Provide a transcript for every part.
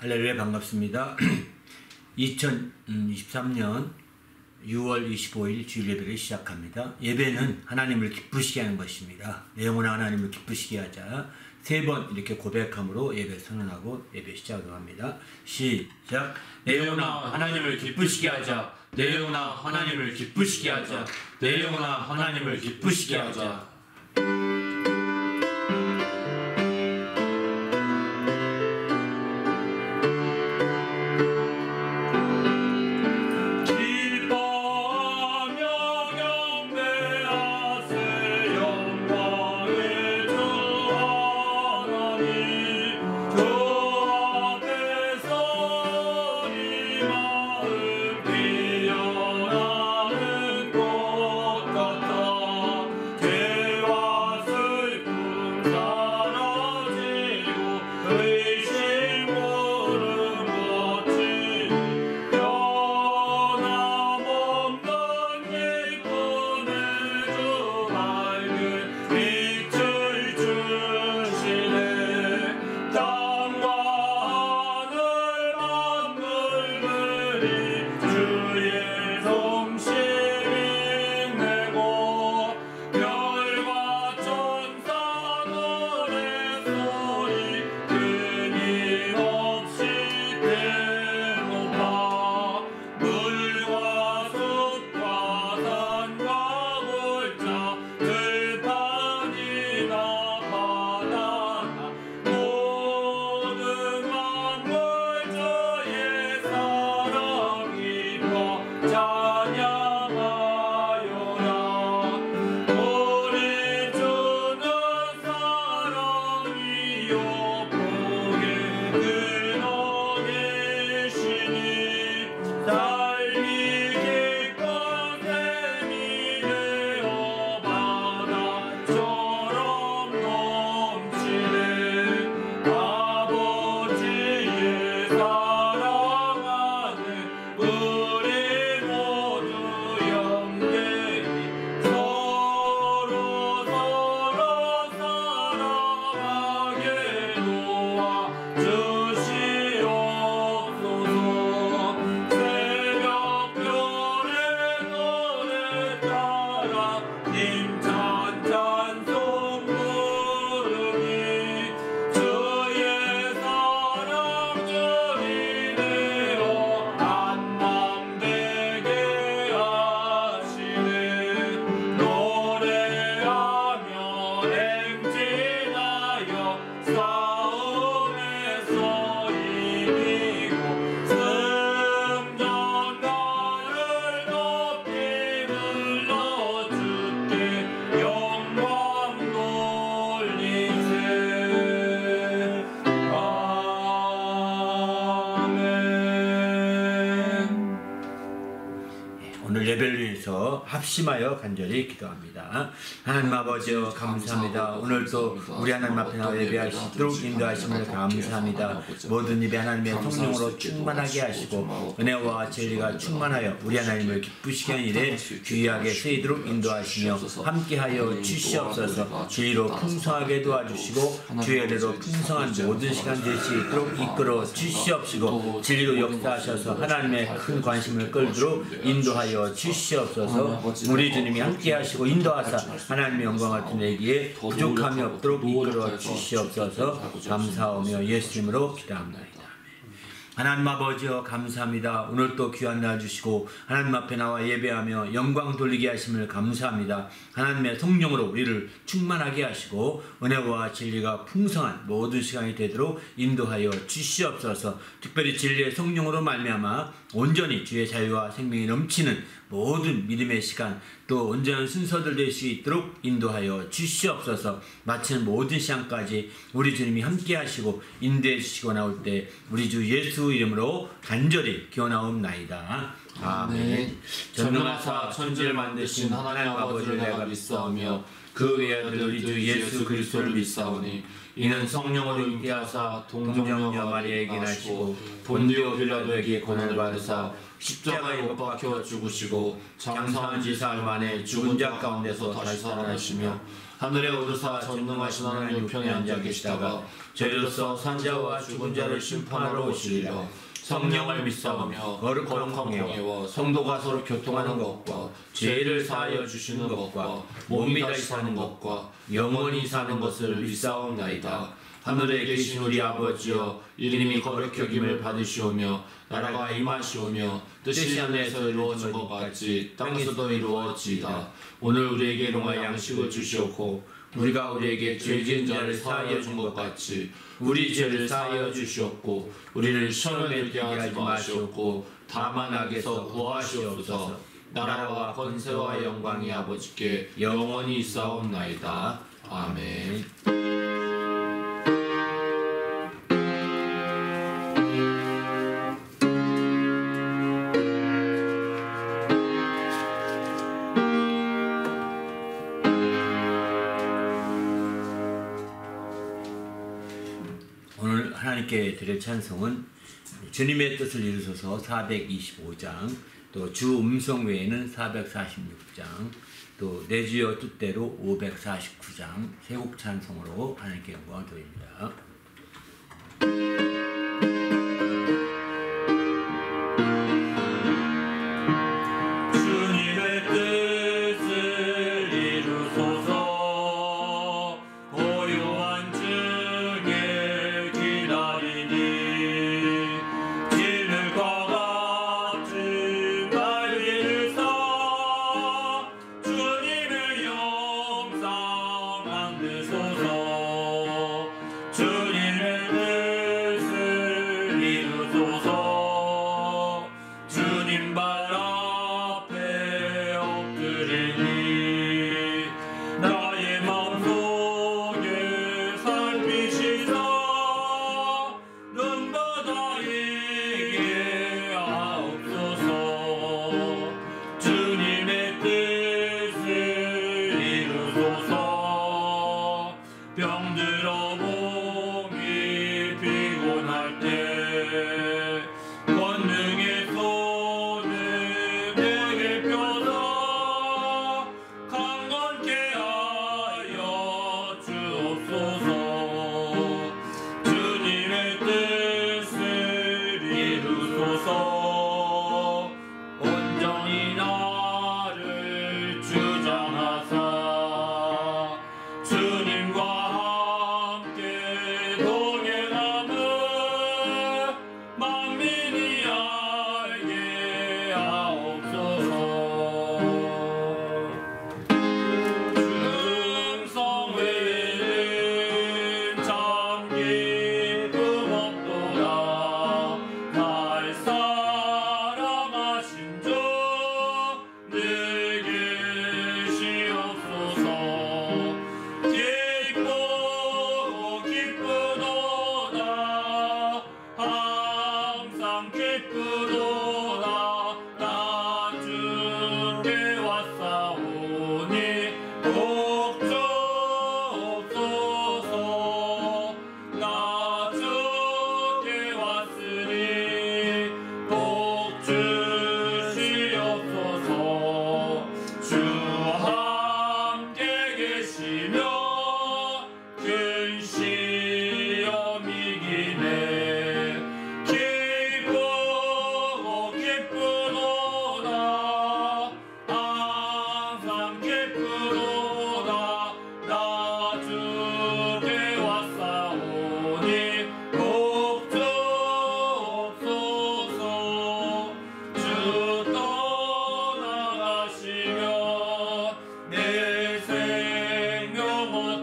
할렐루야 반갑습니다. 2023년 6월 25일 주일 예배를 시작합니다. 예배는 하나님을 기쁘시게 하는 것입니다. 내 영혼아 하나님을 기쁘시게 하자. 3번 이렇게 고백함으로 예배 선언하고 예배 시작을 합니다. 시작. 내 영혼아 하나님을 기쁘시게 하자. 내 영혼아 하나님을 기쁘시게 하자. 내 영혼아 하나님을 기쁘시게 하자. 합심하여 간절히 기도합니다. 하나님 아버지여 감사합니다. 오늘도 우리 하나님 앞에 나와 예배할 수 있도록 인도하심을 감사합니다. 모든 예배 하나님의 성령으로 충만하게 하시고 은혜와 진리가 충만하여 우리 하나님을 기쁘시게 하는 일에 귀하게 쓰이도록 인도하시며 함께하여 주시옵소서. 주의로 풍성하게 도와주시고 주의 은혜로 풍성한 모든 시간 될 수 있도록 이끌어 주시옵시고 진리로 역사하셔서 하나님의 큰 관심을 끌도록 인도하여 주시옵소서. 우리 주님이 함께 하시고 인도하사 하나님의 영광을 드리기에 부족함이 없도록 이끌어 주시옵소서. 감사하며 예수님으로 기도합니다. 하나님 아버지여 감사합니다. 오늘 또 귀한 날 주시고 하나님 앞에 나와 예배하며 영광 돌리게 하심을 감사합니다. 하나님의 성령으로 우리를 충만하게 하시고 은혜와 진리가 풍성한 모든 시간이 되도록 인도하여 주시옵소서. 특별히 진리의 성령으로 말미암아 온전히 주의 자유와 생명이 넘치는 모든 믿음의 시간 또 온전한 순서들 될 수 있도록 인도하여 주시옵소서. 마치는 모든 시간까지 우리 주님이 함께 하시고 인도해 주시고 나올 때 우리 주 예수 이름으로 간절히 기원하옵나이다. 아멘. 전능하사 천지를 만드신 하나님 아버지를 내가 믿사오며 그 외아들 우리 주 예수 그리스도를 믿사오니 이는 성령으로 잉태하사 동정녀 마리아에게 나시고 본디오 빌라도에게 고난을 받으사 십자가에 못 박혀 죽으시고 장사한 지 사흘 만에 죽은 자 가운데서 다시 살아나시며 하늘에 오르사 전능하신 하나님 우편에 앉아 계시다가 저희로서 산자와 죽은 자를 심판하러 오시리라. 성령을 믿사오며 거룩한 공예와 성도가 서로 교통하는 것과 죄를 사하여 주시는 것과 몸이 다시 사는 것과 영원히 사는 것을 믿사옵나이다. 하늘에 계신 우리 아버지여, 이름이 거룩히 여김을 받으시오며 나라가 임하시오며 뜻이 하늘에서 이루어진 것 같이 땅에서도 이루어지이다. 오늘 우리에게 일용할 양식을 주시옵고 우리가 우리에게 죄 지은 자를 사하여 준 것 같이 우리 죄를 사하여 주시옵고 우리를 시험에 들게 하지 마시옵고 다만 악에서 구하시옵소서. 나라와 권세와 영광이 아버지께 영원히 있사옵나이다. 아멘. 오늘 하나님께 드릴 찬송은 주님의 뜻을 이루소서 425장, 또 주 음성 외에는 446장, 또 내 주여 뜻대로 549장 세 곡 찬송으로 하나님께 영광을 드립니다. 내 생명은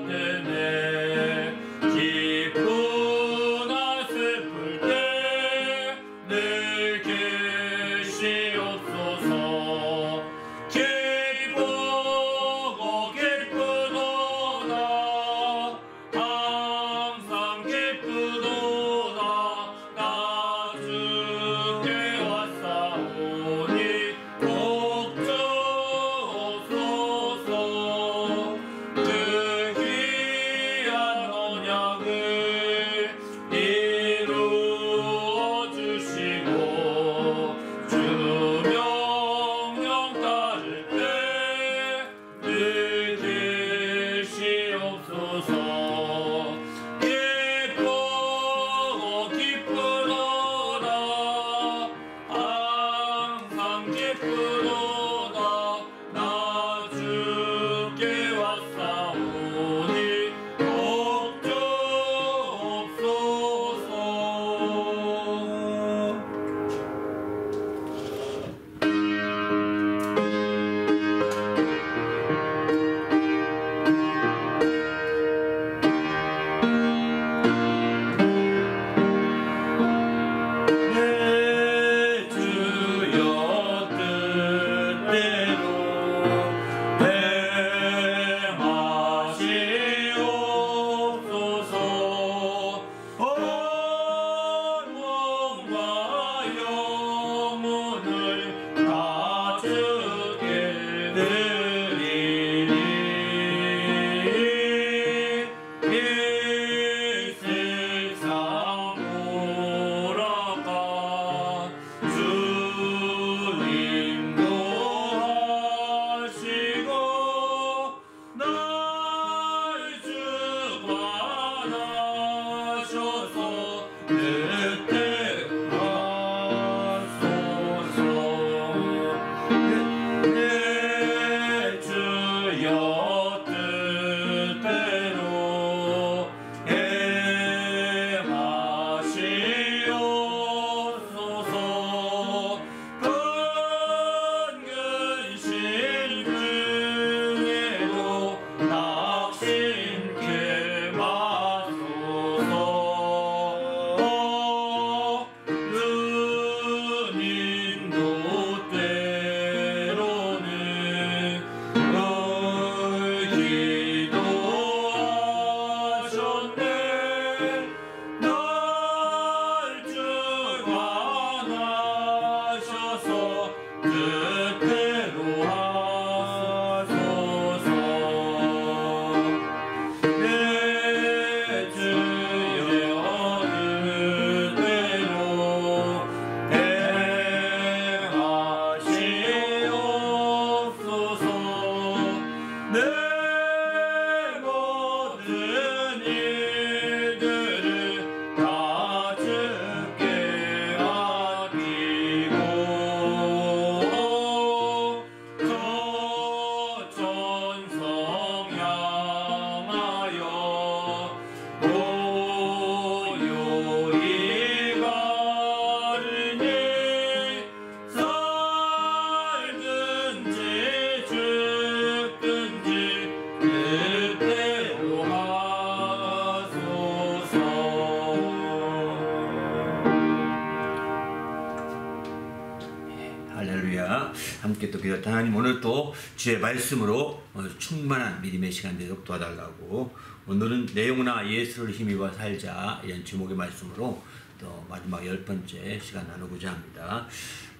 또 기도했다. 하나님 오늘 또 주의 말씀으로 충만한 믿음의 시간 되도록 도와달라고 오늘은 내용나 예수를 힘입어 살자 이런 제목의 말씀으로 또 마지막 10번째 시간 나누고자 합니다.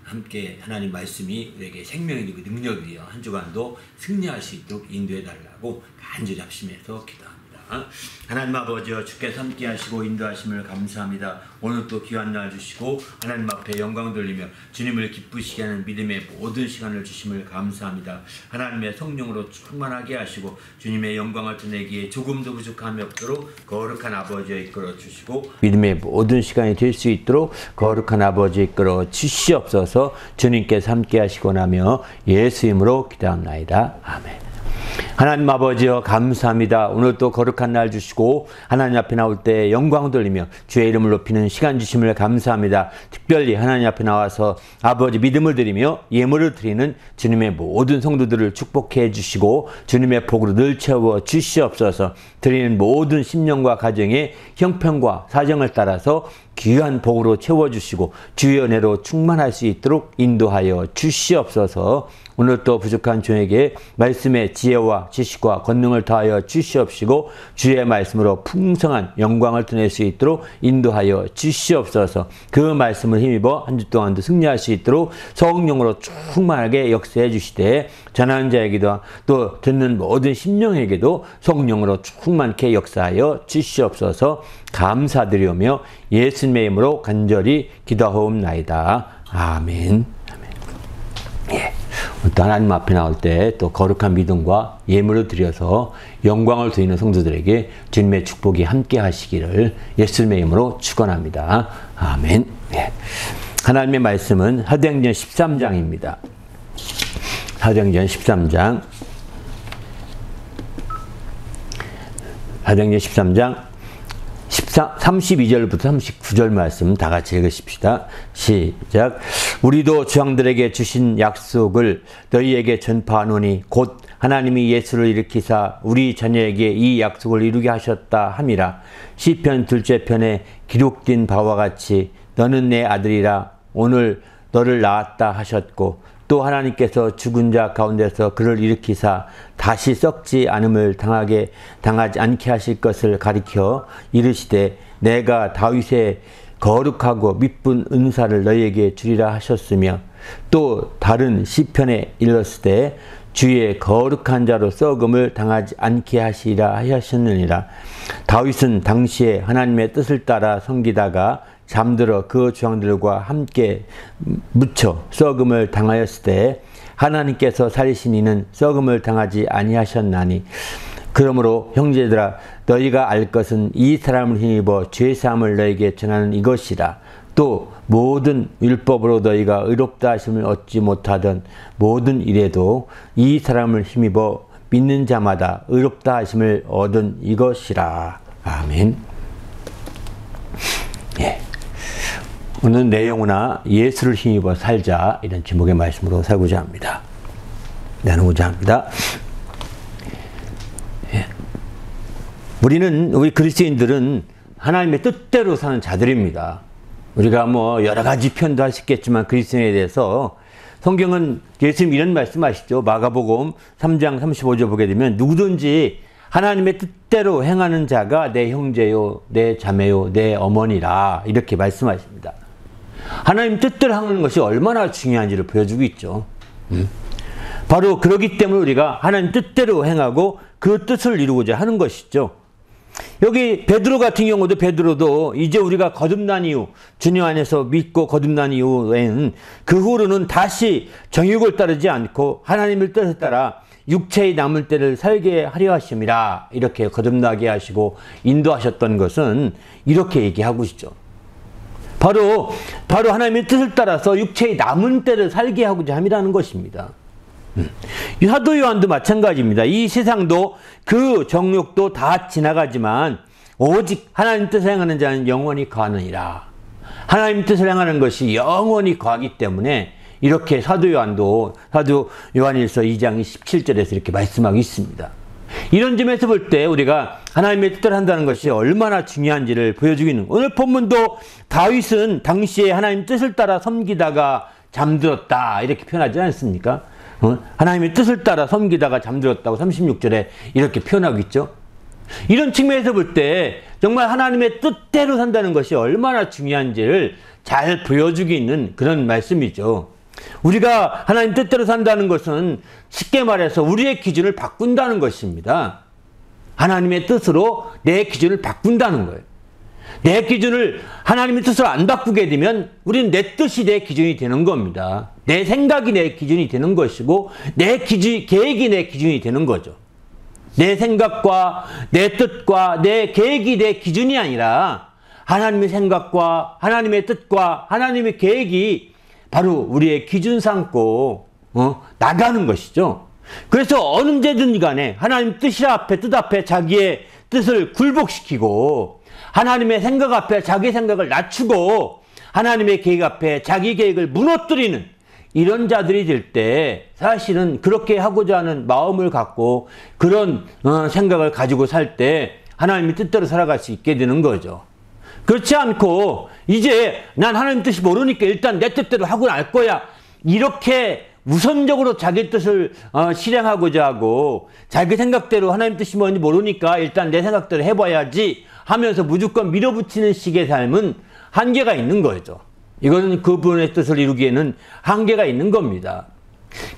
함께 하나님 말씀이 우리에게 생명이 되고 능력이요 한 주간도 승리할 수 있도록 인도해 달라고 간절히 합심해서 기도합니다. 하나님 아버지여 주께서 함께 하시고 인도하심을 감사합니다. 오늘 또 귀한 날 주시고 하나님 앞에 영광 돌리며 주님을 기쁘시게 하는 믿음의 모든 시간을 주심을 감사합니다. 하나님의 성령으로 충만하게 하시고 주님의 영광을 드러내기에 조금도 부족함이 없도록 거룩한 아버지여 이끌어 주시고 믿음의 모든 시간이 될 수 있도록 거룩한 아버지 이끌어 주시옵소서. 주님께서 함께 하시고 나며 예수 이름으로 기도합나이다. 아멘. 하나님 아버지여 감사합니다. 오늘 또 거룩한 날 주시고 하나님 앞에 나올 때 영광 돌리며 주의 이름을 높이는 시간 주심을 감사합니다. 특별히 하나님 앞에 나와서 아버지 믿음을 드리며 예물을 드리는 주님의 모든 성도들을 축복해 주시고 주님의 복으로 늘 채워 주시옵소서. 드리는 모든 심령과 가정의 형편과 사정을 따라서 귀한 복으로 채워주시고 주의 은혜로 충만할 수 있도록 인도하여 주시옵소서. 오늘 또 부족한 종에게 말씀의 지혜와 지식과 권능을 더하여 주시옵시고 주의 말씀으로 풍성한 영광을 드릴 수 있도록 인도하여 주시옵소서. 그 말씀을 힘입어 한 주 동안도 승리할 수 있도록 성령으로 충만하게 역사해 주시되 전하는 자에게도 또 듣는 모든 심령에게도 성령으로 충만케 역사하여 주시옵소서. 감사드리오며 예수님의 이름으로 간절히 기도하옵나이다. 아멘. 예. 또 하나님 앞에 나올 때 또 거룩한 믿음과 예물을 드려서 영광을 드리는 성도들에게 주님의 축복이 함께 하시기를 예수님의 이름으로 축원합니다. 아멘. 예. 하나님의 말씀은 사도행전 13장입니다. 사도행전 13장. 사도행전 13장 32절부터 39절 말씀 다 같이 읽으십시다. 시작. 우리도 주왕들에게 주신 약속을 너희에게 전파하노니 곧 하나님이 예수를 일으키사 우리 자녀에게 이 약속을 이루게 하셨다 함이라. 시편 둘째 편에 기록된 바와 같이 너는 내 아들이라 오늘 너를 낳았다 하셨고 또 하나님께서 죽은 자 가운데서 그를 일으키사 다시 썩지 않음을 당하지 않게 하실 것을 가리켜 이르시되 내가 다윗의 거룩하고 미쁜 은사를 너희에게 주리라 하셨으며 또 다른 시편에 일렀으되 주의 거룩한 자로 썩음을 당하지 않게 하시리라 하셨느니라. 다윗은 당시에 하나님의 뜻을 따라 섬기다가 잠들어 그 주왕들과 함께 묻혀 썩음을 당하였을 때 하나님께서 살리신 이는 썩음을 당하지 아니하셨나니 그러므로 형제들아 너희가 알 것은 이 사람을 힘입어 죄사함을 너희에게 전하는 이것이라. 또 모든 율법으로 너희가 의롭다 하심을 얻지 못하던 모든 일에도 이 사람을 힘입어 믿는 자마다 의롭다 하심을 얻은 이것이라. 아멘. 예. 오늘 내 영혼아 예수를 힘입어 살자 이런 제목의 말씀으로 살고자 합니다. 나누고자 합니다. 예. 우리 그리스도인들은 하나님의 뜻대로 사는 자들입니다. 우리가 뭐 여러 가지 표현도 할 수 있겠지만 그리스도인에 대해서 성경은 예수님 이런 말씀하시죠. 마가복음 3장 35절 보게 되면 누구든지 하나님의 뜻대로 행하는 자가 내 형제요, 내 자매요, 내 어머니라 이렇게 말씀하십니다. 하나님 뜻대로 하는 것이 얼마나 중요한지를 보여주고 있죠. 바로 그렇기 때문에 우리가 하나님 뜻대로 행하고 그 뜻을 이루고자 하는 것이죠. 여기 베드로 같은 경우도 베드로도 이제 우리가 거듭난 이후 주님 안에서 믿고 거듭난 이후에는 그 후로는 다시 정욕을 따르지 않고 하나님을 뜻에 따라 육체의 남을 때를 살게 하려 하심이라 이렇게 거듭나게 하시고 인도하셨던 것은 이렇게 얘기하고 있죠. 바로 하나님의 뜻을 따라서 육체의 남은 때를 살게 하고자 함이라는 것입니다. 사도 요한도 마찬가지입니다. 이 세상도 그 정욕도 다 지나가지만 오직 하나님 뜻을 행하는 자는 영원히 거하느니라. 하나님 뜻을 행하는 것이 영원히 거하기 때문에 이렇게 사도 요한일서 2장 17절에서 이렇게 말씀하고 있습니다. 이런 점에서 볼 때 우리가 하나님의 뜻을 한다는 것이 얼마나 중요한지를 보여주고 있는 거예요. 오늘 본문도 다윗은 당시에 하나님 뜻을 따라 섬기다가 잠들었다 이렇게 표현하지 않습니까? 하나님의 뜻을 따라 섬기다가 잠들었다고 36절에 이렇게 표현하고 있죠. 이런 측면에서 볼 때 정말 하나님의 뜻대로 산다는 것이 얼마나 중요한지를 잘 보여주고 있는 그런 말씀이죠. 우리가 하나님 뜻대로 산다는 것은 쉽게 말해서 우리의 기준을 바꾼다는 것입니다. 하나님의 뜻으로 내 기준을 바꾼다는 거예요. 내 기준을 하나님의 뜻으로 안 바꾸게 되면 우리는 내 뜻이 내 기준이 되는 겁니다. 내 생각이 내 기준이 되는 것이고 내 계획이 내 기준이 되는 거죠. 내 생각과 내 뜻과 내 계획이 내 기준이 아니라 하나님의 생각과 하나님의 뜻과 하나님의 계획이 바로 우리의 기준 삼고 나가는 것이죠. 그래서 언제든지 간에 하나님 뜻 앞에 자기의 뜻을 굴복시키고 하나님의 생각 앞에 자기 생각을 낮추고 하나님의 계획 앞에 자기 계획을 무너뜨리는 이런 자들이 될 때 사실은 그렇게 하고자 하는 마음을 갖고 그런 생각을 가지고 살 때 하나님의 뜻대로 살아갈 수 있게 되는 거죠. 그렇지 않고 이제 난 하나님 뜻이 모르니까 일단 내 뜻대로 하고 날 거야. 이렇게 우선적으로 자기 뜻을 실행하고자 하고 자기 생각대로 하나님 뜻이 뭔지 모르니까 일단 내 생각대로 해봐야지 하면서 무조건 밀어붙이는 식의 삶은 한계가 있는 거죠. 이거는 그분의 뜻을 이루기에는 한계가 있는 겁니다.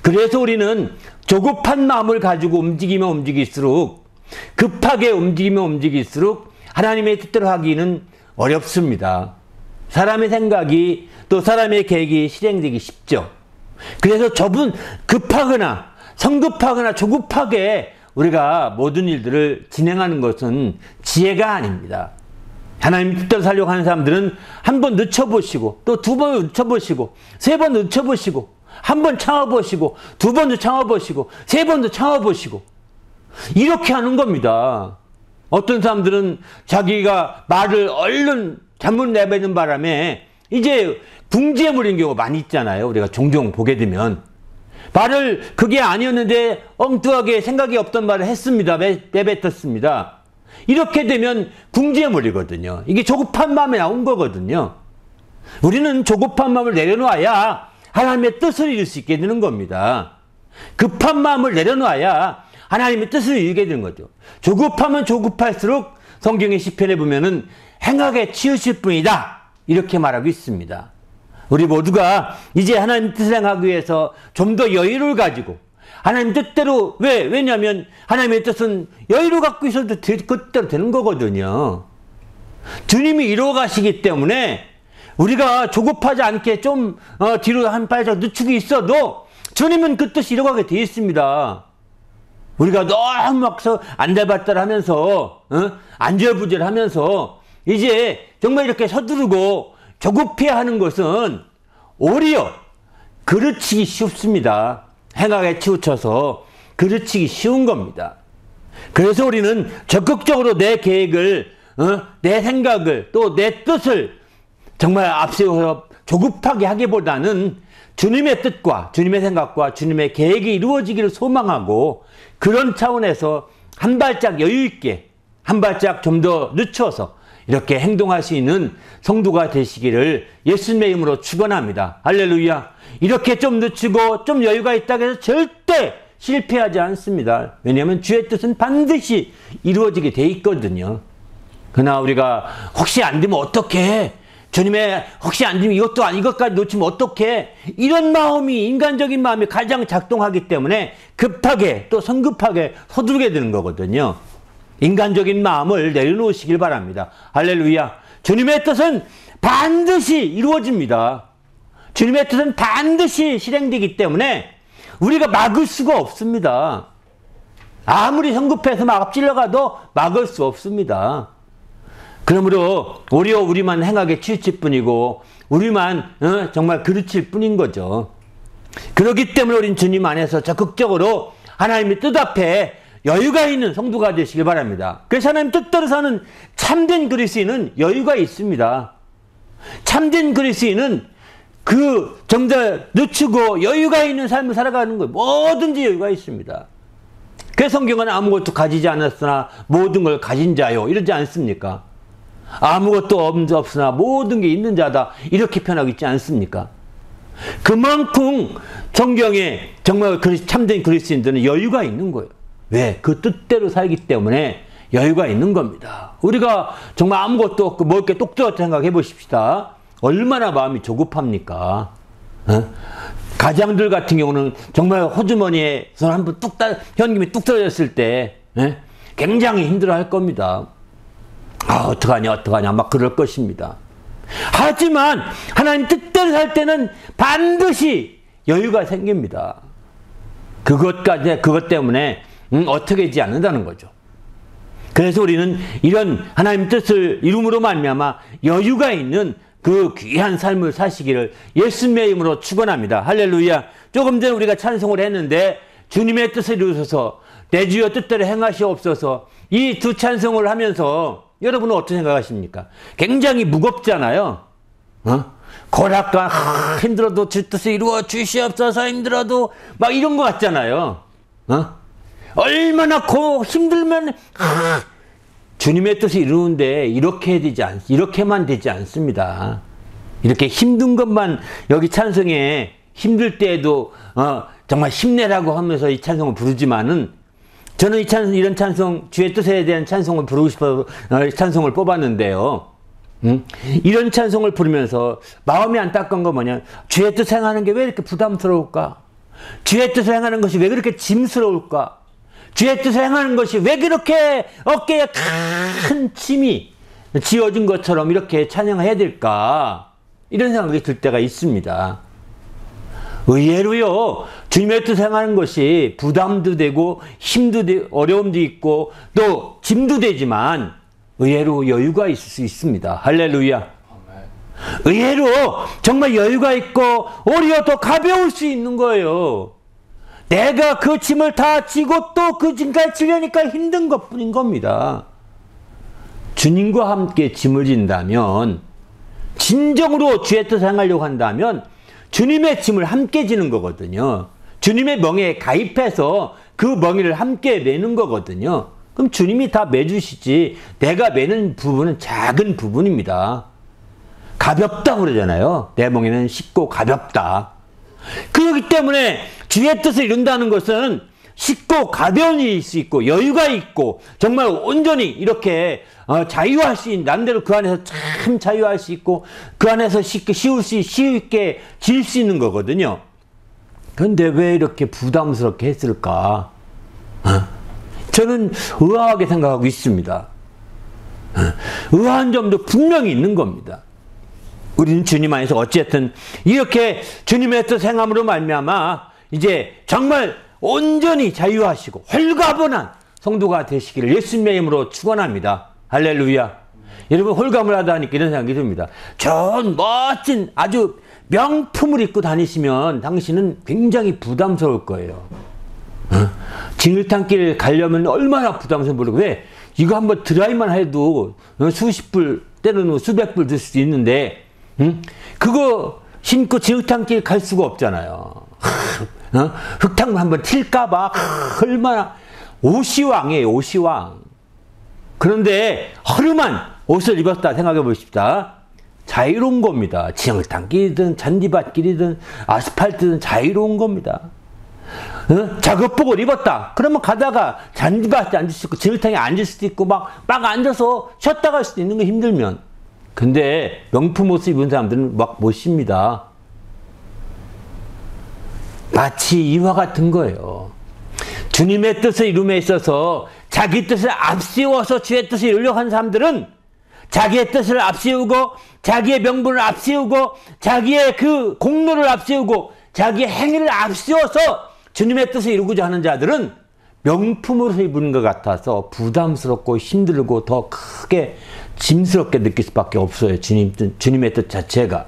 그래서 우리는 조급한 마음을 가지고 움직이면 움직일수록 급하게 움직이면 움직일수록 하나님의 뜻대로 하기는 어렵습니다. 사람의 생각이 또 사람의 계획이 실행되기 쉽죠. 그래서 급하거나 성급하거나 조급하게 우리가 모든 일들을 진행하는 것은 지혜가 아닙니다. 하나님 뜻대로 살려고 하는 사람들은 한 번 늦춰보시고 또 두 번 늦춰보시고 세 번 늦춰보시고 한 번 참아보시고 두 번도 참아보시고 세 번도 참아보시고 이렇게 하는 겁니다. 어떤 사람들은 자기가 말을 얼른 잘못 내뱉는 바람에 이제 궁지에 몰린 경우가 많이 있잖아요. 우리가 종종 보게 되면 말을 그게 아니었는데 엉뚱하게 생각이 없던 말을 했습니다. 내뱉었습니다. 이렇게 되면 궁지에 몰리거든요. 이게 조급한 마음에 나온 거거든요. 우리는 조급한 마음을 내려놓아야 하나님의 뜻을 이룰 수 있게 되는 겁니다. 급한 마음을 내려놓아야 하나님의 뜻을 이루게 되는 거죠. 조급하면 조급할수록 성경의 시편에 보면은 행하게 치우칠 뿐이다. 이렇게 말하고 있습니다. 우리 모두가 이제 하나님 뜻을 행하기 위해서 좀 더 여유를 가지고 하나님 뜻대로 왜냐하면 하나님의 뜻은 여유를 갖고 있어도 그대로 되는 거거든요. 주님이 이루어 가시기 때문에 우리가 조급하지 않게 좀 뒤로 한 발짝 늦추고 있어도 주님은 그 뜻이 이루어가게 되어 있습니다. 우리가 너무 막 안달받달 하면서 안절부절 하면서 이제 정말 이렇게 서두르고 조급해 하는 것은 오히려 그르치기 쉽습니다. 행하게 치우쳐서 그르치기 쉬운 겁니다. 그래서 우리는 적극적으로 내 계획을 내 생각을 또 내 뜻을 정말 앞세워서 조급하게 하기보다는 주님의 뜻과 주님의 생각과 주님의 계획이 이루어지기를 소망하고 그런 차원에서 한 발짝 여유 있게 한 발짝 좀 더 늦춰서 이렇게 행동할 수 있는 성도가 되시기를 예수님의 이름으로 축원합니다. 할렐루야. 이렇게 좀 늦추고 좀 여유가 있다고 해서 절대 실패하지 않습니다. 왜냐하면 주의 뜻은 반드시 이루어지게 돼 있거든요. 그러나 우리가 혹시 안 되면 어떡해? 주님의 혹시 안 되면 이것까지 놓치면 어떡해? 이런 마음이 인간적인 마음이 가장 작동하기 때문에 급하게 또 성급하게 서두르게 되는 거거든요. 인간적인 마음을 내려놓으시길 바랍니다. 할렐루야. 주님의 뜻은 반드시 이루어집니다. 주님의 뜻은 반드시 실행되기 때문에 우리가 막을 수가 없습니다. 아무리 성급해서 막 앞질러가도 막을 수 없습니다. 그러므로 오히려 우리만 행하게 치우칠 뿐이고 우리만 정말 그르칠 뿐인 거죠. 그렇기 때문에 우린 주님 안에서 적극적으로 하나님의 뜻 앞에 여유가 있는 성도가 되시길 바랍니다. 그래서 하나님 뜻대로 사는 참된 그리스도인은 여유가 있습니다. 참된 그리스도인은 좀 더 늦추고 여유가 있는 삶을 살아가는 거예요. 뭐든지 여유가 있습니다. 그래서 성경은 아무것도 가지지 않았으나 모든 걸 가진 자요 이러지 않습니까? 아무것도 없으나 모든 게 있는 자다 이렇게 표현하고 있지 않습니까? 그만큼 성경에 정말 참된 그리스도인들은 여유가 있는 거예요. 왜? 그 뜻대로 살기 때문에 여유가 있는 겁니다. 우리가 정말 아무것도 없고 뭐 이렇게 똑똑하게 생각해 보십시다. 얼마나 마음이 조급합니까? 가장들 같은 경우는 정말 호주머니에 손 한번 현금이 뚝 떨어졌을 때 굉장히 힘들어 할 겁니다. 어떡하냐 막 그럴 것입니다. 하지만 하나님 뜻대로 살 때는 반드시 여유가 생깁니다. 그것 때문에 어떻게 되지 않는다는 거죠. 그래서 우리는 이런 하나님 뜻을 이룸으로 말미암아 여유가 있는 그 귀한 삶을 사시기를 예수님의 이름으로 축원합니다. 할렐루야. 조금 전에 우리가 찬송을 했는데 주님의 뜻을 이루소서 내 주여 뜻대로 행하시옵소서, 이 두 찬송을 하면서 여러분은 어떻게 생각하십니까? 굉장히 무겁잖아요. 고락과 힘들어도 주 뜻을 이루어 주시옵소서, 힘들어도 막 이런 것 같잖아요. 얼마나 힘들면 주님의 뜻을 이루는데 이렇게만 되지 않습니다. 이렇게 힘든 것만 여기 찬송에 힘들 때에도 정말 힘내라고 하면서 이 찬송을 부르지만은, 저는 이런 찬송, 주의 뜻에 대한 찬송을 부르고 싶어서 찬송을 뽑았는데요. 이런 찬송을 부르면서 마음이 안타까운 건 뭐냐? 주의 뜻 행하는 게 왜 이렇게 부담스러울까? 주의 뜻을 행하는 것이 왜 그렇게 짐스러울까? 주의 뜻을 행하는 것이 왜 그렇게 어깨에 큰 짐이 지어진 것처럼 이렇게 찬양해야 될까? 이런 생각이 들 때가 있습니다. 의외로요, 주님의 뜻 행하는 것이 부담도 되고 힘도 되고 어려움도 있고 또 짐도 되지만 의외로 여유가 있을 수 있습니다. 할렐루야. 의외로 정말 여유가 있고 오히려 더 가벼울 수 있는 거예요. 내가 그 짐을 다 지고 또 그 짐까지 지려니까 힘든 것뿐인 겁니다. 주님과 함께 짐을 진다면, 진정으로 주의 뜻을 행하려고 한다면 주님의 짐을 함께 지는 거거든요. 주님의 멍에에 가입해서 그 멍에를 함께 매는 거거든요. 그럼 주님이 다 매주시지 내가 매는 부분은 작은 부분입니다. 가볍다고 그러잖아요. 내 멍에는 쉽고 가볍다. 그렇기 때문에 주의 뜻을 이룬다는 것은 쉽고 가벼운 일일 수 있고 여유가 있고 정말 온전히 이렇게 자유할 수 있는, 남대로 그 안에서 참 자유할 수 있고 그 안에서 쉽게 질 수 있는 거거든요. 그런데 왜 이렇게 부담스럽게 했을까? 저는 의아하게 생각하고 있습니다. 의아한 점도 분명히 있는 겁니다. 우리는 주님 안에서 어쨌든 이렇게 주님의 뜻 행함으로 말미암아 이제 정말 온전히 자유하시고 홀가분한 성도가 되시기를 예수님의 이름으로 축원합니다. 할렐루야. 여러분, 홀가분을 하다 하니까 이런 생각이 듭니다. 좋은 멋진 아주 명품을 입고 다니시면 당신은 굉장히 부담스러울 거예요. 진흙탕길 가려면 얼마나 부담스러운 모르고, 왜? 이거 한번 드라이만 해도 수십 불, 때로는 수백 불 들 수도 있는데 그거 신고 진흙탕길 갈 수가 없잖아요. 흙탕물 한번 튈까봐 얼마나 옷이왕이에요, 옷이왕. 그런데 허름한 옷을 입었다 생각해 보십시다. 자유로운 겁니다. 진흙탕길이든 잔디밭길이든 아스팔트든 자유로운 겁니다. 작업복을 입었다. 그러면 가다가 잔디밭에 앉을 수 있고 진흙탕에 앉을 수도 있고 막 앉아서 쉬었다 갈 수도 있는 거 힘들면. 근데 명품 옷을 입은 사람들은 막 못 쉽니다. 마치 이와 같은 거예요. 주님의 뜻을 이룸에 있어서 자기 뜻을 앞세워서 주의 뜻을 이루려고 하는 사람들은 자기의 뜻을 앞세우고 자기의 명분을 앞세우고 자기의 그 공로를 앞세우고 자기의 행위를 앞세워서 주님의 뜻을 이루고자 하는 자들은 명품으로 입은 것 같아서 부담스럽고 힘들고 더 크게 짐스럽게 느낄 수밖에 없어요. 주님의 뜻 자체가.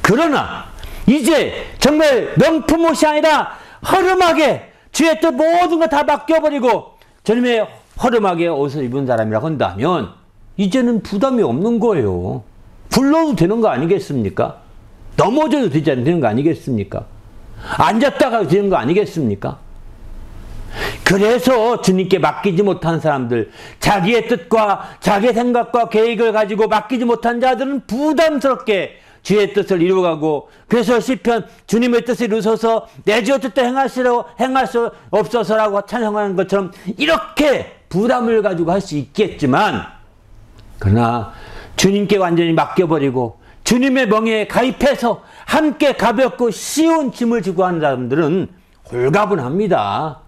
그러나 이제 정말 명품 옷이 아니라 허름하게 주의 뜻 모든 거 다 맡겨버리고 주님의 허름하게 옷을 입은 사람이라고 한다면 이제는 부담이 없는 거예요. 굴러도 되는 거 아니겠습니까? 넘어져도 되는 거 아니겠습니까? 앉았다가 되는 거 아니겠습니까? 그래서 주님께 맡기지 못한 사람들, 자기의 뜻과 자기의 생각과 계획을 가지고 맡기지 못한 자들은 부담스럽게 주의 뜻을 이루어가고, 그래서 시편 주님의 뜻을 이루소서 내 주 뜻대 행할 수 없어서라고 찬양하는 것처럼 이렇게 부담을 가지고 할 수 있겠지만, 그러나 주님께 완전히 맡겨버리고 주님의 멍에에 가입해서 함께 가볍고 쉬운 짐을 지고 하는 사람들은 홀가분합니다.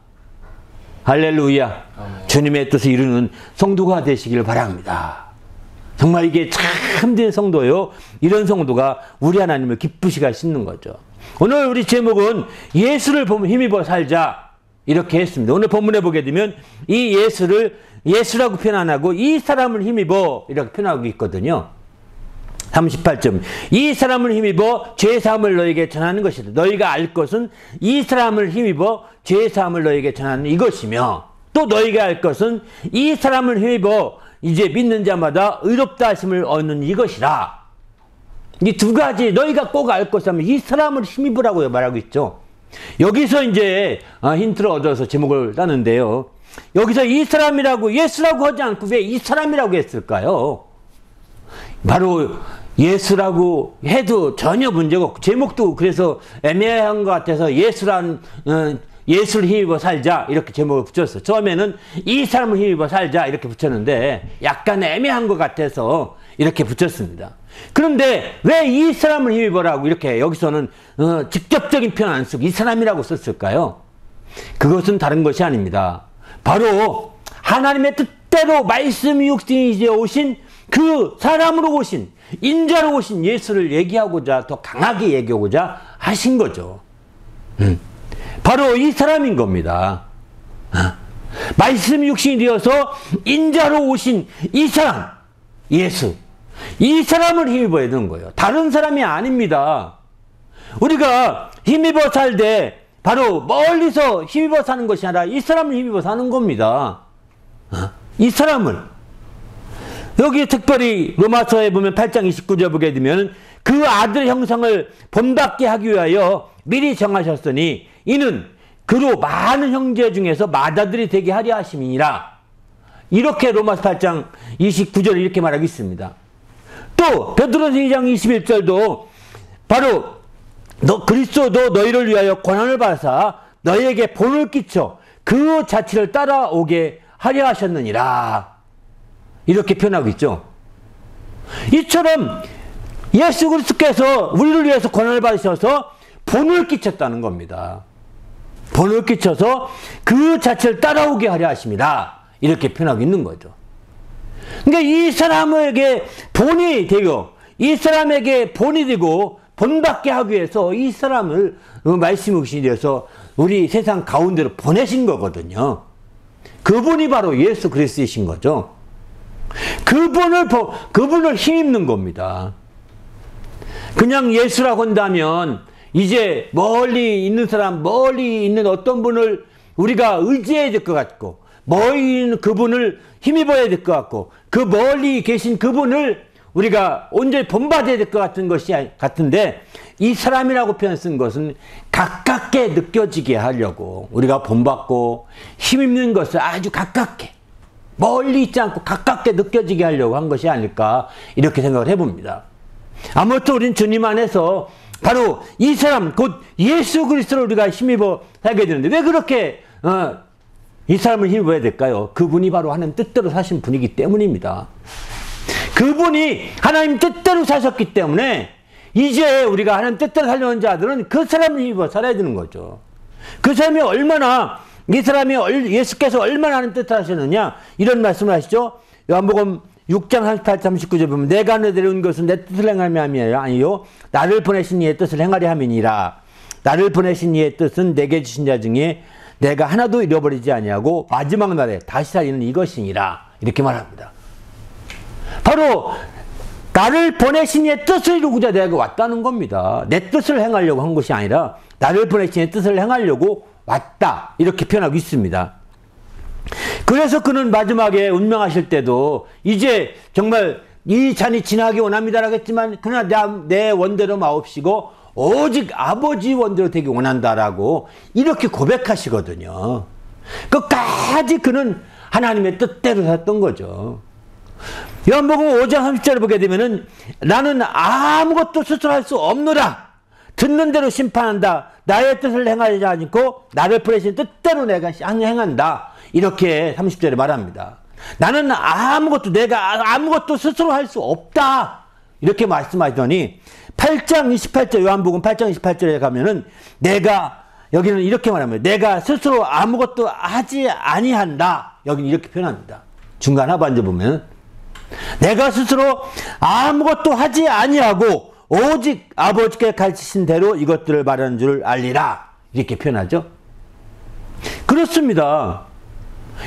할렐루야. 주님의 뜻을 이루는 성도가 되시길 바랍니다. 정말 이게 참 힘든 성도요. 이런 성도가 우리 하나님을 기쁘시게 씻는 거죠. 오늘 우리 제목은 예수를 힘입어 살자 이렇게 했습니다. 오늘 본문에 보게 되면 이 예수를 예수라고 표현 안 하고 이 사람을 힘입어 이렇게 표현하고 있거든요. 38점. 이 사람을 힘입어 죄사함을 너에게 전하는 것이다. 너희가 알 것은 이 사람을 힘입어 죄사함을 너에게 전하는 이것이며, 또 너희가 알 것은 이 사람을 힘입어 이제 믿는 자마다 의롭다 하심을 얻는 이것이라. 이 두 가지 너희가 꼭 알 것이라면 이 사람을 힘입으라고 말하고 있죠. 여기서 이제 힌트를 얻어서 제목을 따는데요. 여기서 이 사람이라고 예수라고 하지 않고 왜 이 사람이라고 했을까요? 바로 예수라고 해도 전혀 문제가 없고, 제목도 그래서 애매한 것 같아서 예수를 힘입어 살자 이렇게 제목을 붙였어요. 처음에는 이 사람을 힘입어 살자 이렇게 붙였는데 약간 애매한 것 같아서 이렇게 붙였습니다. 그런데 왜 이 사람을 힘입어라고 이렇게 여기서는 직접적인 표현 안 쓰고 이 사람이라고 썼을까요? 그것은 다른 것이 아닙니다. 바로 하나님의 뜻대로 말씀이 육신이 되어 오신 그 사람으로 오신 인자로 오신 예수를 얘기하고자, 더 강하게 얘기하고자 하신 거죠. 바로 이 사람인 겁니다. 말씀이 육신이 되어서 인자로 오신 이 사람, 예수. 이 사람을 힘입어야 되는 거예요. 다른 사람이 아닙니다. 우리가 힘입어 살 때 바로 멀리서 힘입어 사는 것이 아니라 이 사람을 힘입어 사는 겁니다. 이 사람을. 여기 특별히 로마서에 보면 8장 29절 보게 되면 그 아들 형상을 본받게 하기 위하여 미리 정하셨으니 이는 그로 많은 형제 중에서 맏아들이 되게 하려 하심이니라. 이렇게 로마서 8장 29절에 이렇게 말하고 있습니다. 또 베드로서 2장 21절도 바로 그리스도도 너희를 위하여 고난을 받아사 너희에게 본을 끼쳐 그 자취를 따라오게 하려 하셨느니라. 이렇게 표현하고 있죠. 이처럼 예수 그리스도께서 우리를 위해서 고난을 받으셔서 본을 끼쳤다는 겁니다. 본을 끼쳐서 그 자체를 따라오게 하려 하십니다. 이렇게 표현하고 있는 거죠. 그러니까 이 사람에게 본이 되고 이 사람에게 본이 되고 본받게 하기 위해서 이 사람을 말씀이 오신 되어서 우리 세상 가운데로 보내신 거거든요. 그분이 바로 예수 그리스도이신 거죠. 그분을 힘입는 겁니다. 그냥 예수라고 한다면 이제 멀리 있는 사람, 멀리 있는 어떤 분을 우리가 의지해야 될 것 같고, 멀리 있는 그분을 힘입어야 될 것 같고, 그 멀리 계신 그분을 우리가 온전히 본받아야 될 것 같은 것이 같은데, 이 사람이라고 표현 쓴 것은 가깝게 느껴지게 하려고 우리가 본받고 힘입는 것을 아주 가깝게, 멀리 있지 않고 가깝게 느껴지게 하려고 한 것이 아닐까 이렇게 생각을 해봅니다. 아무튼 우리는 주님 안에서 바로 이 사람 곧 예수 그리스도를 우리가 힘입어 살게 되는데 왜 그렇게 이 사람을 힘입어야 될까요? 그분이 바로 하나님 뜻대로 사신 분이기 때문입니다. 그분이 하나님 뜻대로 사셨기 때문에 이제 우리가 하나님 뜻대로 살려는 자들은 그 사람을 힘입어 살아야 되는 거죠. 그 사람이 얼마나, 이 사람이 예수께서 얼마나 하나님 뜻대로 하셨느냐 이런 말씀을 하시죠. 요한복음 6장 38, 39절 보면 내가 너희를 온 것은 내 뜻을 행하려 함이 아니요 나를 보내신 이의 뜻을 행하려 함이니라. 나를 보내신 이의 뜻은 내게 주신 자 중에 내가 하나도 잃어버리지 아니하고 마지막 날에 다시 살리는 이것이니라. 이렇게 말합니다. 바로 나를 보내신 이의 뜻을 이루고자 내가 왔다는 겁니다. 내 뜻을 행하려고 한 것이 아니라 나를 보내신 이의 뜻을 행하려고 왔다. 이렇게 표현하고 있습니다. 그래서 그는 마지막에 운명하실 때도 이제 정말 이 잔이 지나기 원합니다라고 했지만 그러나 내 원대로 마옵시고 오직 아버지 원대로 되기 원한다라고 이렇게 고백하시거든요. 끝까지 그는 하나님의 뜻대로 살았던 거죠. 요한복음 5장 30절을 보게 되면은 나는 아무것도 스스로 할 수 없노라. 듣는 대로 심판한다. 나의 뜻을 행하지 않고 나를 보내신 뜻대로 내가 행한다. 이렇게 30절에 말합니다. 나는 내가 아무것도 스스로 할 수 없다. 이렇게 말씀하더니 8장 28절, 요한복음 8장 28절에 가면은 여기는 이렇게 말합니다. 내가 스스로 아무것도 하지 아니한다. 여기는 이렇게 표현합니다. 중간 하반절 보면 내가 스스로 아무것도 하지 아니하고 오직 아버지께 가르치신 대로 이것들을 말하는 줄 알리라. 이렇게 표현하죠. 그렇습니다.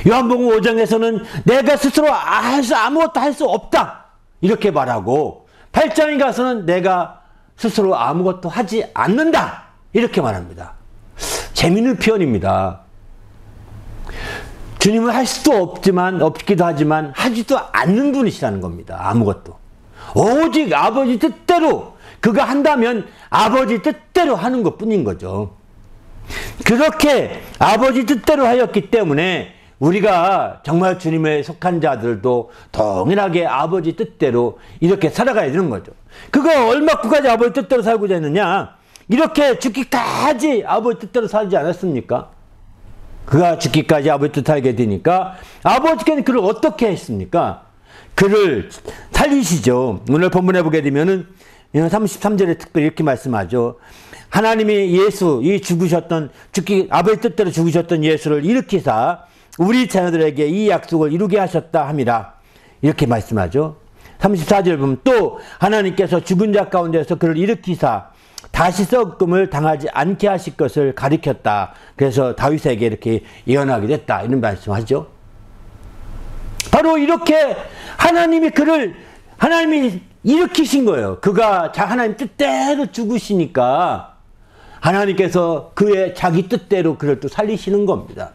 요한복음 5장에서는 내가 스스로 아무것도 할 수 없다. 이렇게 말하고 8장에 가서는 내가 스스로 아무것도 하지 않는다. 이렇게 말합니다. 재미있는 표현입니다. 주님은 할 수도 없기도 하지만 하지도 않는 분이시라는 겁니다. 아무것도. 오직 아버지 뜻대로 그가 한다면 아버지 뜻대로 하는 것뿐인 거죠. 그렇게 아버지 뜻대로 하였기 때문에 우리가 정말 주님에 속한 자들도 동일하게 아버지 뜻대로 이렇게 살아가야 되는 거죠. 그가 얼마까지 아버지 뜻대로 살고자 했느냐? 이렇게 죽기까지 아버지 뜻대로 살지 않았습니까? 그가 죽기까지 아버지 뜻 살게 되니까 아버지께는 그를 어떻게 했습니까? 그를 살리시죠. 오늘 본문에 보게 되면은 33절에 특별히 이렇게 말씀하죠. 하나님이 아버지 뜻대로 죽으셨던 예수를 일으키사 우리 자녀들에게 이 약속을 이루게 하셨다 함이라. 이렇게 말씀하죠. 34절 보면 또 하나님께서 죽은 자 가운데서 그를 일으키사 다시 썩음을 당하지 않게 하실 것을 가리켰다. 그래서 다윗에게 이렇게 예언하게 됐다. 이런 말씀하죠. 바로 이렇게 하나님이 일으키신 거예요. 그가 하나님 뜻대로 죽으시니까 하나님께서 그의 자기 뜻대로 그를 또 살리시는 겁니다.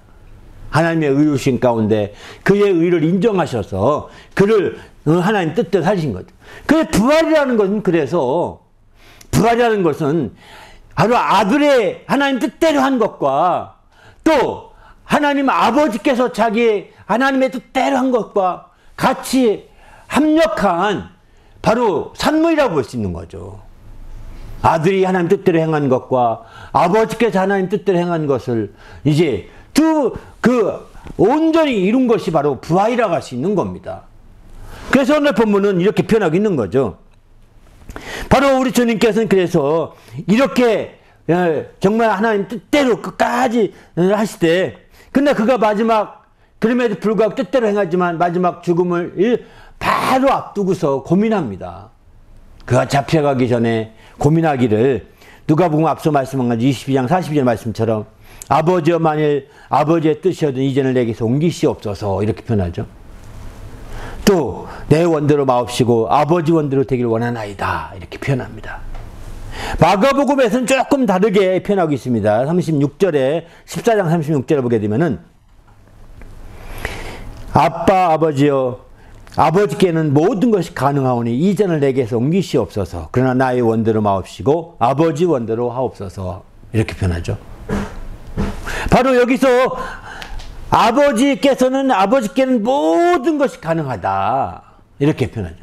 하나님의 의로우신 가운데 그의 의를 인정하셔서 그를 하나님 뜻대로 살리신 거죠. 그래서 부활이라는 것은 바로 아들의 하나님 뜻대로 한 것과 또 하나님 아버지께서 하나님의 뜻대로 한 것과 같이 합력한 바로 산물이라고 볼 수 있는 거죠. 아들이 하나님 뜻대로 행한 것과 아버지께서 하나님 뜻대로 행한 것을 이제 온전히 이룬 것이 바로 부활이라고 할 수 있는 겁니다. 그래서 오늘 본문은 이렇게 표현하고 있는 거죠. 바로 우리 주님께서는 그래서 이렇게 정말 하나님 뜻대로 끝까지 하실 때 근데 그가 그럼에도 불구하고 뜻대로 행하지만 마지막 죽음을 바로 앞두고서 고민합니다. 그가 잡혀가기 전에 고민하기를 누가복음 앞서 말씀한 것 22장 42절 말씀처럼 아버지여 만일 아버지의 뜻이어든 이전을 내게서 옮기시옵소서 이렇게 표현하죠. 또 내 원대로 마옵시고 아버지 원대로 되길 원하나이다 이렇게 표현합니다. 마가복음에서는 조금 다르게 표현하고 있습니다. 36절에 14장 36절을 보게 되면은 아버지여 아버지께는 모든 것이 가능하오니 이전을 내게서 옮기시옵소서. 그러나 나의 원대로 마옵시고 아버지 원대로 하옵소서 이렇게 표현하죠. 바로 여기서 아버지께는 모든 것이 가능하다 이렇게 표현하죠.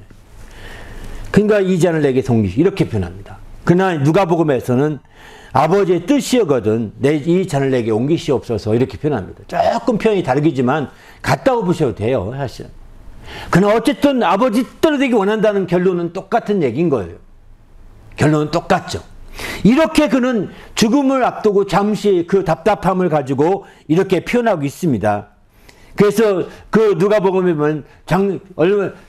그러니까 이 잔을 내게서 옮기시 이렇게 표현합니다. 그러나 누가복음에서는 아버지의 뜻이거든 이 잔을 내게 옮기시옵소서 이렇게 표현합니다. 조금 표현이 다르겠지만 같다고 보셔도 돼요. 사실. 그러나 어쨌든 아버지 뜻대로 되기 원한다는 결론은 똑같은 얘기인 거예요. 결론은 똑같죠. 이렇게 그는 죽음을 앞두고 잠시 그 답답함을 가지고 이렇게 표현하고 있습니다. 그래서 그 누가복음에 보면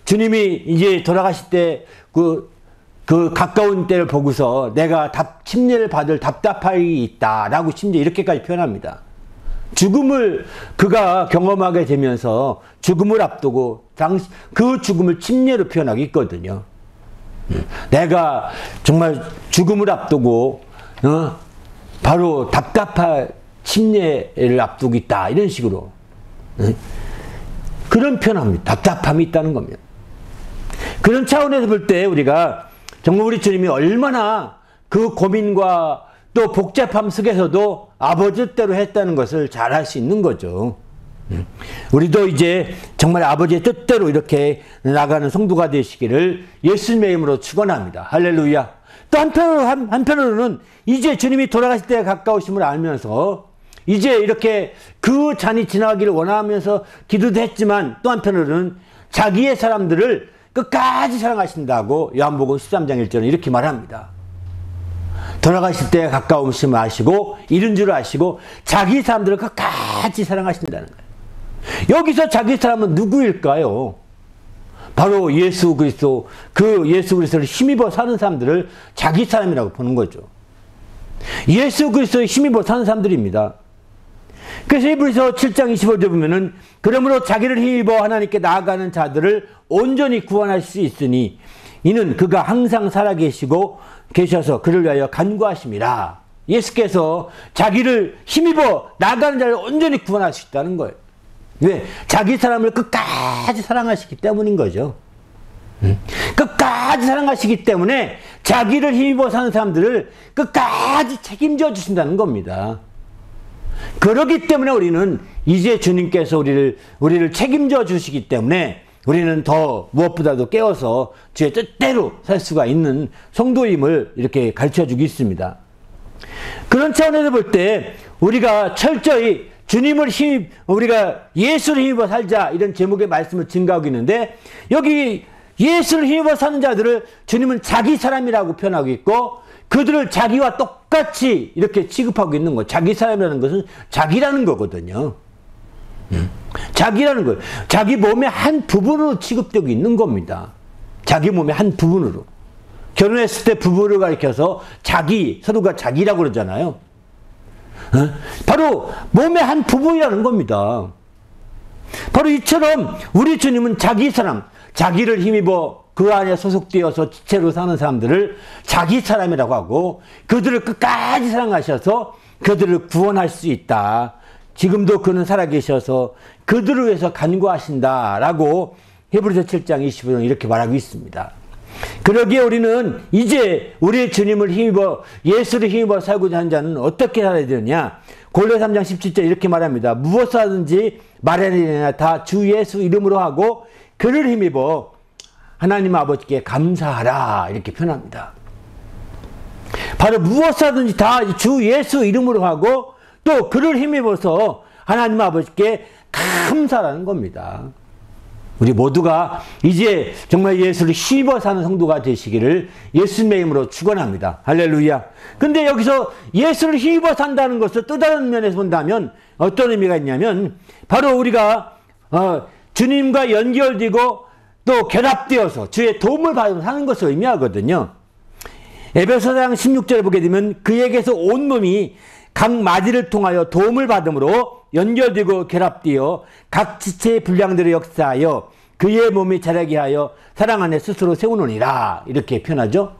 주님이 이제 돌아가실 때 그 가까운 때를 보고서 내가 침례를 받을 답답함이 있다라고 심지어 이렇게까지 표현합니다. 죽음을 그가 경험하게 되면서 죽음을 앞두고 그 죽음을 침례로 표현하고 있거든요. 내가 정말 죽음을 앞두고 바로 답답한 침례를 앞두고 있다 이런 식으로 그런 표현합니다. 답답함이 있다는 겁니다. 그런 차원에서 볼 때 우리가 정말 우리 주님이 얼마나 그 고민과 또 복잡함 속에서도 아버지 뜻대로 했다는 것을 잘 알 수 있는 거죠. 우리도 이제 정말 아버지의 뜻대로 이렇게 나가는 성도가 되시기를 예수님의 이름으로 축원합니다. 할렐루야. 또 한편으로는 이제 주님이 돌아가실 때가 가까우심을 알면서 이제 이렇게 그 잔이 지나가기를 원하면서 기도도 했지만 또 한편으로는 자기의 사람들을 끝까지 사랑하신다고 요한복음 13장 1절은 이렇게 말합니다. 돌아가실 때가 가까우심을 아시고 이른 줄 아시고 자기 사람들을 끝까지 사랑하신다는 거예요. 여기서 자기 사람은 누구일까요? 바로 예수 그리스도, 그 예수 그리스도를 힘입어 사는 사람들을 자기 사람이라고 보는 거죠. 예수 그리스도에 힘입어 사는 사람들입니다. 그래서 히브리서 7장 25절 보면은 그러므로 자기를 힘입어 하나님께 나아가는 자들을 온전히 구원할 수 있으니 이는 그가 항상 살아계시고 계셔서 그를 위하여 간구하심이라. 예수께서 자기를 힘입어 나아가는 자를 온전히 구원할 수 있다는 거예요. 왜? 자기 사람을 끝까지 사랑하시기 때문인 거죠. 끝까지 사랑하시기 때문에 자기를 힘입어 사는 사람들을 끝까지 책임져 주신다는 겁니다. 그렇기 때문에 우리는 이제 주님께서 우리를 책임져 주시기 때문에 우리는 더 무엇보다도 깨어서 주의 뜻대로 살 수가 있는 성도임을 이렇게 가르쳐 주고 있습니다. 그런 차원에서 볼 때 우리가 철저히 우리가 예수를 힘입어 살자 이런 제목의 말씀을 증가하고 있는데 여기 예수를 힘입어 사는 자들을 주님은 자기 사람이라고 표현하고 있고 그들을 자기와 똑같이 이렇게 취급하고 있는 거. 자기 사람이라는 것은 자기라는 거거든요. 자기라는 거예요. 자기 몸의 한 부분으로 취급되고 있는 겁니다. 자기 몸의 한 부분으로. 결혼했을 때 부부를 가리켜서 서로가 자기라고 그러잖아요. 바로 몸의 한 부분이라는 겁니다. 바로 이처럼 우리 주님은 자기 사람, 자기를 힘입어 그 안에 소속되어서 지체로 사는 사람들을 자기 사람이라고 하고 그들을 끝까지 사랑하셔서 그들을 구원할 수 있다. 지금도 그는 살아계셔서 그들을 위해서 간구하신다라고 히브리서 7장 25절 이렇게 말하고 있습니다. 그러기에 우리는 이제 우리의 주님을 힘입어 예수를 힘입어 살고자 하는 자는 어떻게 살아야 되느냐. 골로새 3장 17절 이렇게 말합니다. 무엇을 하든지 말하느냐 다 주 예수 이름으로 하고 그를 힘입어 하나님 아버지께 감사하라 이렇게 표현합니다. 바로 무엇을 하든지 다 주 예수 이름으로 하고 또 그를 힘입어서 하나님 아버지께 감사라는 겁니다. 우리 모두가 이제 정말 예수를 힘입어 사는 성도가 되시기를 예수님의 이름으로 축원합니다. 할렐루야. 근데 여기서 예수를 힘입어 산다는 것을 또 다른 면에서 본다면 어떤 의미가 있냐면 바로 우리가 주님과 연결되고 또 결합되어서 주의 도움을 받으면서 사는 것을 의미하거든요. 에베소서 16절에 보게 되면 그에게서 온 몸이 각 마디를 통하여 도움을 받음으로 연결되고 결합되어 각 지체의 분량들을 역사하여 그의 몸이 자라게 하여 사랑 안에 스스로 세우느니라 이렇게 표현하죠.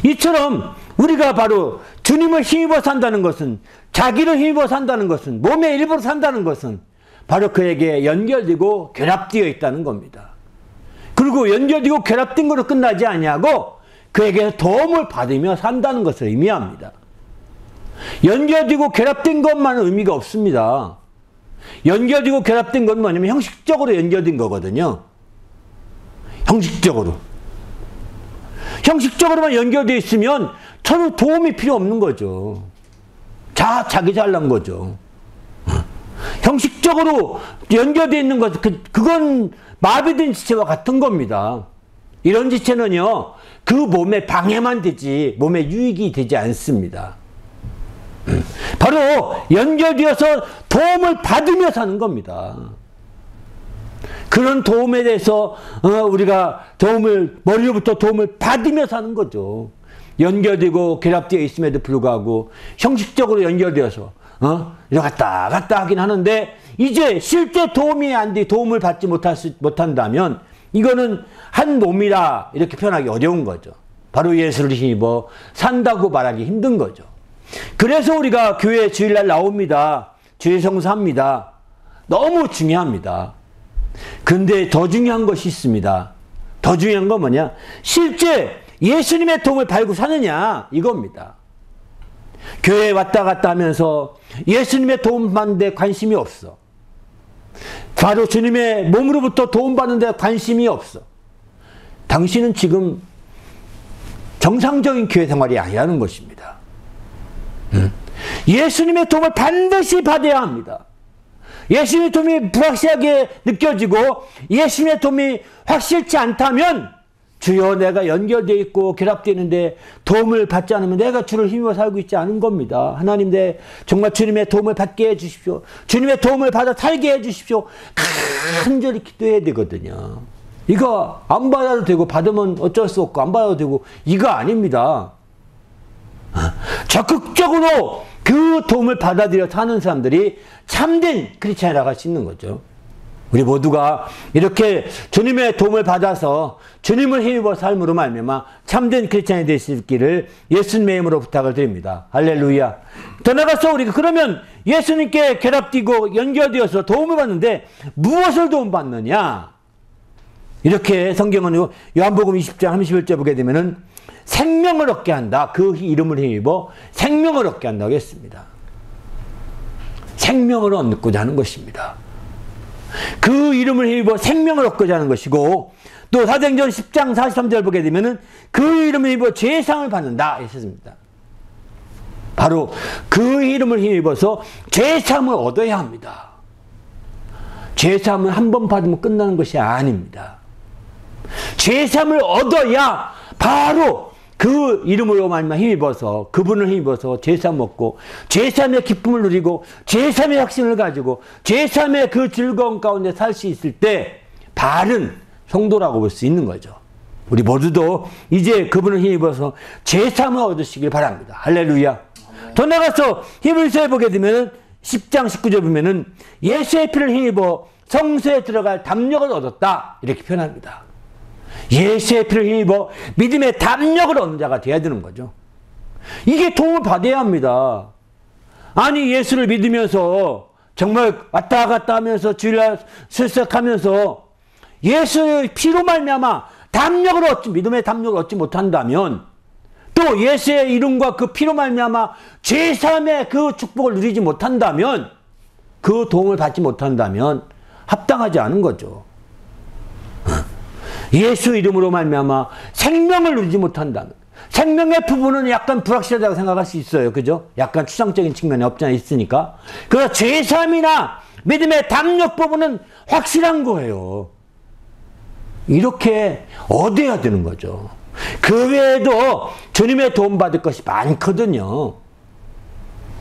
이처럼 우리가 바로 주님을 힘입어 산다는 것은 자기를 힘입어 산다는 것은 몸의 일부로 산다는 것은 바로 그에게 연결되고 결합되어 있다는 겁니다. 그리고 연결되고 결합된 것으로 끝나지 아니하고 그에게 도움을 받으며 산다는 것을 의미합니다. 연결되고 결합된 것만은 의미가 없습니다. 연결되고 결합된 건 뭐냐면 형식적으로 연결된 거거든요. 형식적으로만 연결되어 있으면 서로 도움이 필요 없는 거죠. 자기 잘난 거죠. 형식적으로 연결되어 있는 것, 그건 마비된 지체와 같은 겁니다. 이런 지체는요, 그 몸에 방해만 되지, 몸에 유익이 되지 않습니다. 바로 연결되어서 도움을 받으며 사는 겁니다. 그런 도움에 대해서 우리가 머리로부터 도움을 받으며 사는 거죠. 연결되고 결합되어 있음에도 불구하고 형식적으로 연결되어서 갔다 갔다 하긴 하는데 이제 실제 도움을 받지 못한다면 이거는 한 몸이라 이렇게 표현하기 어려운 거죠. 바로 예수를 힘입어 산다고 말하기 힘든 거죠. 그래서 우리가 교회 주일날 나옵니다. 주일 성수합니다. 너무 중요합니다. 근데 더 중요한 것이 있습니다. 더 중요한 건 뭐냐? 실제 예수님의 도움을 받고 사느냐 이겁니다. 교회에 왔다 갔다 하면서 예수님의 도움 받는 데 관심이 없어. 바로 주님의 몸으로부터 도움받는 데 관심이 없어. 당신은 지금 정상적인 교회 생활이 아니라는 것입니다. 예수님의 도움을 반드시 받아야 합니다. 예수님의 도움이 불확실하게 느껴지고 예수님의 도움이 확실치 않다면 주여 내가 연결되어 있고 결합되어 있는데 도움을 받지 않으면 내가 주를 힘입어 살고 있지 않은 겁니다. 하나님 정말 주님의 도움을 받게 해주십시오. 주님의 도움을 받아 살게 해주십시오. 간절히 기도해야 되거든요. 이거 안 받아도 되고 받으면 어쩔 수 없고 안 받아도 되고 이거 아닙니다. 적극적으로 그 도움을 받아들여 사는 사람들이 참된 크리스찬이라고 할 수 있는 거죠. 우리 모두가 이렇게 주님의 도움을 받아서 주님을 힘입어 삶으로 말미암아 참된 크리스찬이 될 수 있기를 예수님의 이름으로 부탁을 드립니다. 할렐루야. 더 나가서 우리가 그러면 예수님께 결합되고 연결되어서 도움을 받는데 무엇을 도움받느냐? 이렇게 성경은 요한복음 20장 31절 보게 되면은 생명을 얻게 한다. 그 이름을 힘입어 생명을 얻게 한다고 했습니다. 생명을 얻고자 하는 것입니다. 그 이름을 힘입어 생명을 얻고자 하는 것이고 또 사도행전 10장 43절 보게 되면은 그 이름을 힘입어 죄사함을 받는다 했습니다. 바로 그 이름을 힘입어서 죄사함을 얻어야 합니다. 죄사함을 한 번 받으면 끝나는 것이 아닙니다. 죄사함을 얻어야 바로 그 이름으로 말미암아 힘입어서 그분을 힘입어서 죄사함 얻고 죄사함의 기쁨을 누리고 죄사함의 확신을 가지고 죄사함의 그 즐거움 가운데 살 수 있을 때 바른 성도라고 볼 수 있는 거죠. 우리 모두도 이제 그분을 힘입어서 죄사함을 얻으시길 바랍니다. 할렐루야. 더 나가서 히브리서에 보게 되면 10장 19절 보면은 예수의 피를 힘입어 성소에 들어갈 담력을 얻었다 이렇게 표현합니다. 예수의 피를 힘입어 믿음의 담력을 얻는 자가 되어야 되는 거죠. 이게 도움을 받아야 합니다. 아니 예수를 믿으면서 정말 왔다 갔다 하면서 주일날 출석하면서 예수의 피로 말미암아 담력을 얻지 믿음의 담력을 얻지 못한다면 또 예수의 이름과 그 피로 말미암아 죄사함의 그 축복을 누리지 못한다면 그 도움을 받지 못한다면 합당하지 않은 거죠. 예수 이름으로 말미암아 생명을 누리지 못한다면 생명의 부분은 약간 불확실하다고 생각할 수 있어요. 그죠? 약간 추상적인 측면이 없지 않아 있으니까. 그러나 죄사함이나 믿음의 담력 부분은 확실한 거예요. 이렇게 얻어야 되는 거죠. 그 외에도 주님의 도움 받을 것이 많거든요.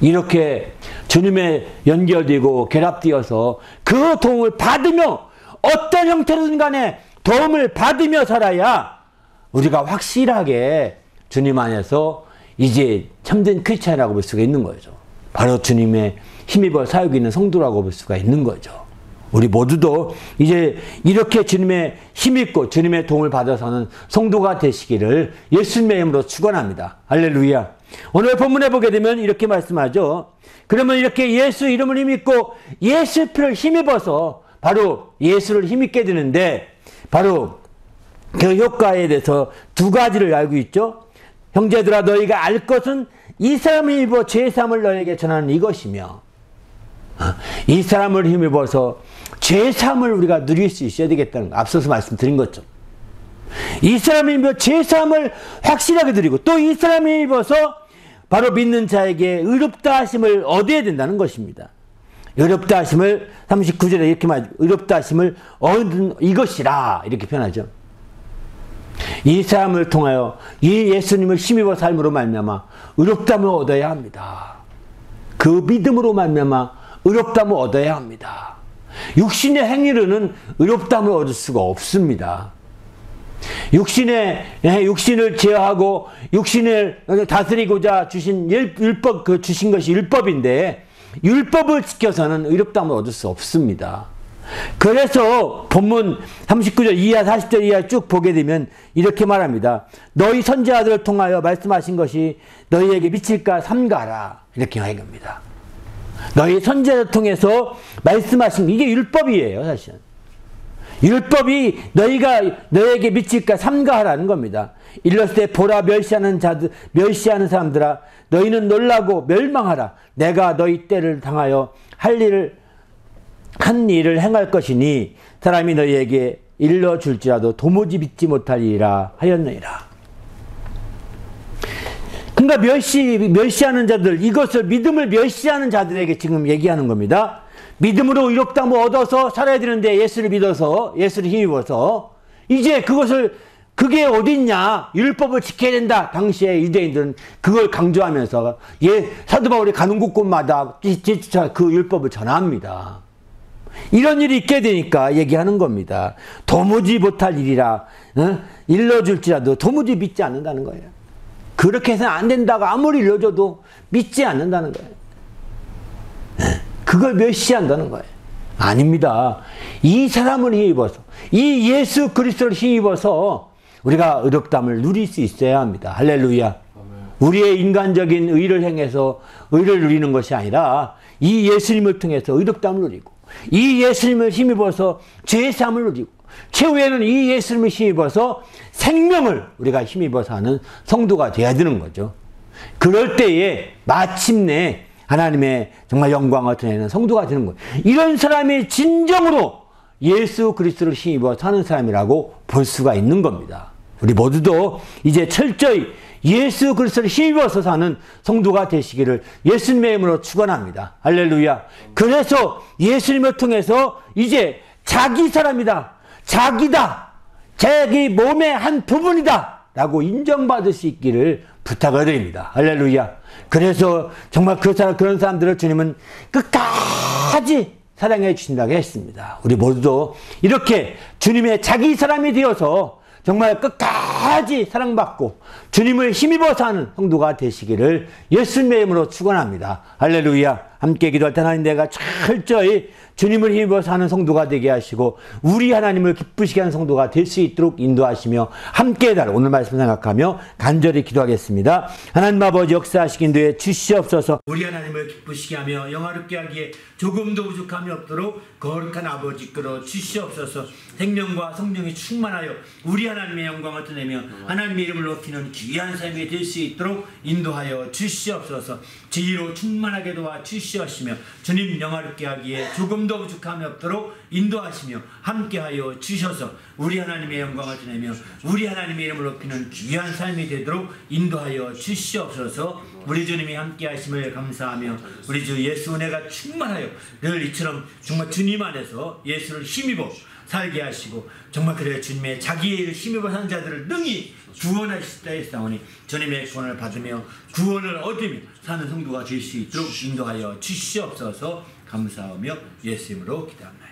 이렇게 주님의 연결되고 결합되어서 그 도움을 받으며 어떤 형태로든 간에 도움을 받으며 살아야 우리가 확실하게 주님 안에서 이제 참된 크리스찬이라고 볼 수가 있는 거죠. 바로 주님의 힘입어 살고 있는 성도라고 볼 수가 있는 거죠. 우리 모두도 이제 이렇게 주님의 힘입고 주님의 도움을 받아서는 성도가 되시기를 예수님의 이름으로 축원합니다. 할렐루야. 오늘 본문에 보게 되면 이렇게 말씀하죠. 그러면 이렇게 예수 이름을 힘입고 예수 피를 힘입어서 바로 예수를 힘입게 되는데 바로 그 효과에 대해서 두 가지를 알고 있죠. 형제들아 너희가 알 것은 이 사람을 힘입어 죄사함을 너에게 전하는 이것이며 이 사람을 힘입어서 죄사함을 우리가 누릴 수 있어야 되겠다는 거. 앞서서 말씀드린 것죠. 이 사람을 힘입어 죄사함을 확실하게 누리고 또 이 사람을 힘입어서 바로 믿는 자에게 의롭다 하심을 얻어야 된다는 것입니다. 의롭다 하심을 39절에 이렇게 말하죠. 의롭다 하심을 얻은 이것이라 이렇게 표현하죠. 이 사람을 통하여 이 예수님을 힘입어 삶으로 말미암아 의롭다함을 얻어야 합니다. 그 믿음으로 말미암아 의롭다함을 얻어야 합니다. 육신의 행위로는 의롭다함을 얻을 수가 없습니다. 육신을 제어하고 육신을 다스리고자 주신 율법, 주신 것이 율법인데 율법을 지켜서는 의롭다함을 얻을 수 없습니다. 그래서 본문 39절 이하 40절 이하 쭉 보게 되면 이렇게 말합니다. 너희 선지자들을 통하여 말씀하신 것이 너희에게 미칠까 삼가라 이렇게 말합니다. 너희 선지자를 통해서 말씀하신 이게 율법이에요. 사실은 율법이 너에게 미칠까 삼가하라는 겁니다. 일렀을 때 보라 멸시하는 사람들아 너희는 놀라고 멸망하라. 내가 너희 때를 당하여 할 일을 한 일을 행할 것이니 사람이 너희에게 일러줄지라도 도무지 믿지 못하리라 하였느니라. 그러니까 멸시하는 자들, 이것을 믿음을 멸시하는 자들에게 지금 얘기하는 겁니다. 믿음으로 의롭다함을 얻어서 살아야 되는데 예수를 믿어서, 예수를 힘입어서 이제 그게 어딨냐, 율법을 지켜야 된다. 당시에 유대인들은 그걸 강조하면서 사도 바울이 가는 곳곳마다 그 율법을 전합니다. 이런 일이 있게 되니까 얘기하는 겁니다. 도무지 못할 일이라 일러줄지라도 도무지 믿지 않는다는 거예요. 그렇게 해서는 안 된다고 아무리 일러줘도 믿지 않는다는 거예요. 그걸 멸시한다는 거예요. 아닙니다. 이 사람을 힘입어서, 이 예수 그리스도를 힘입어서 우리가 의롭다함을 누릴 수 있어야 합니다. 할렐루야. 우리의 인간적인 의를 행해서 의를 누리는 것이 아니라 이 예수님을 통해서 의롭다함을 누리고, 이 예수님을 힘입어서 죄사함을 누리고, 최후에는 이 예수님을 힘입어서 생명을 우리가 힘입어서 하는 성도가 되어야 되는 거죠. 그럴 때에 마침내 하나님의 정말 영광을 드러내는 성도가 되는 거예요. 이런 사람이 진정으로 예수 그리스도를 힘입어 사는 사람이라고 볼 수가 있는 겁니다. 우리 모두도 이제 철저히 예수 그리스도를 힘입어서 사는 성도가 되시기를 예수님의 이름으로 축원합니다. 할렐루야. 그래서 예수님을 통해서 이제 자기 사람이다, 자기다, 자기 몸의 한 부분이다 라고 인정받을 수 있기를 부탁을 드립니다. 할렐루야. 그래서 정말 그런 사람들을 주님은 끝까지 사랑해 주신다고 했습니다. 우리 모두도 이렇게 주님의 자기 사람이 되어서 정말 끝까지 사랑받고 주님을 힘입어서 하는 성도가 되시기를 예수님의 이름으로 축원합니다. 할렐루야. 함께 기도할 때 하나님, 내가 철저히 주님을 힘입어서 하는 성도가 되게 하시고 우리 하나님을 기쁘시게 하는 성도가 될 수 있도록 인도하시며 함께 해달라. 오늘 말씀 생각하며 간절히 기도하겠습니다. 하나님 아버지, 역사하시기 인도해 주시옵소서. 우리 하나님을 기쁘시게 하며 영화롭게 하기에 조금도 부족함이 없도록 거룩한 아버지 끌어 주시옵소서. 생명과 성령이 충만하여 우리 하나님의 영광을 드러내며 하나님의 이름을 높이는 귀한 삶이 될 수 있도록 인도하여 주시옵소서. 지혜로 충만하게 도와 주시옵시며 주님 영화롭게 하기에 조금도 부족함이 없도록 인도하시며 함께하여 주셔서 우리 하나님의 영광을 드러내며 우리 하나님의 이름을 높이는 귀한 삶이 되도록 인도하여 주시옵소서. 우리 주님이 함께하심을 감사하며 우리 주 예수 은혜가 충만하여 늘 이처럼 정말 주님 안에서 예수를 힘입어 살게 하시고 정말 그래 주님의 자기의 일을 힘입어 사는 자들을 능히 구원하시다 했사오니 주님의 구원을 받으며 구원을 얻으며 사는 성도가 될 수 있도록 인도하여 주시옵소서. 감사하며 예수 이름으로 기도합니다.